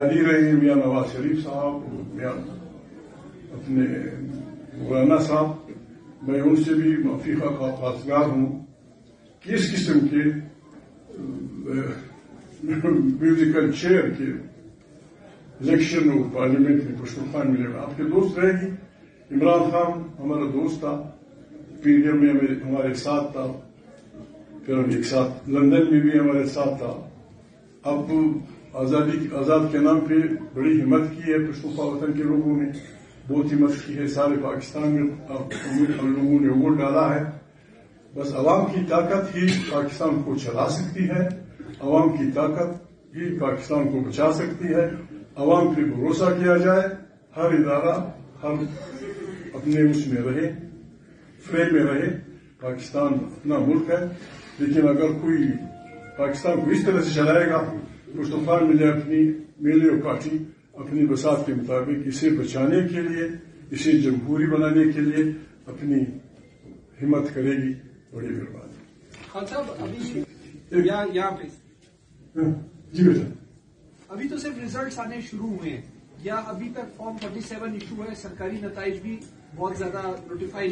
رہے میاں نواز شریف صاحب، میاں اپنے مولانا صاحب، میں ان سے بھی معافی کا خواستگار ہوں کہ اس قسم کے میوزیکل چیئر کے الیکشن اور پارلیمنٹ میں پشتونخوا ملے گا. آپ کے دوست رہے گی. عمران خان ہمارا دوست تھا، پی ڈی ایم میں ہمارے ساتھ تھا، پھر ایک ساتھ لندن میں بھی ہمارے ساتھ تھا. اب آزاد کے نام پہ بڑی ہمت کی ہے پشتونخوا وطن کے لوگوں نے، بہت ہمت کی ہے. سارے پاکستان میں لوگوں نے ووٹ ڈالا ہے. بس عوام کی طاقت ہی پاکستان کو چلا سکتی ہے، عوام کی طاقت ہی پاکستان کو بچا سکتی ہے. عوام پہ بھروسہ کیا جائے، ہر ادارہ ہر اپنے اس میں رہے، فریم میں رہے. پاکستان اپنا ملک ہے، لیکن اگر کوئی پاکستان کو اس طرح سے چلائے گا، پشتونخوا ملے اپنی میلے و کاٹھی اپنی بساط کے مطابق اسے بچانے کے لیے، اسے جمہوری بنانے کے لیے اپنی ہمت کرے گی. بڑی مہربانی. خان صاحب ابھی یہاں پہ جی بیٹا، ابھی تو صرف ریزلٹس آنے شروع ہوئے ہیں، یا ابھی تک فارم 37 ایشو ہے، سرکاری نتائج بھی بہت زیادہ نوٹیفائی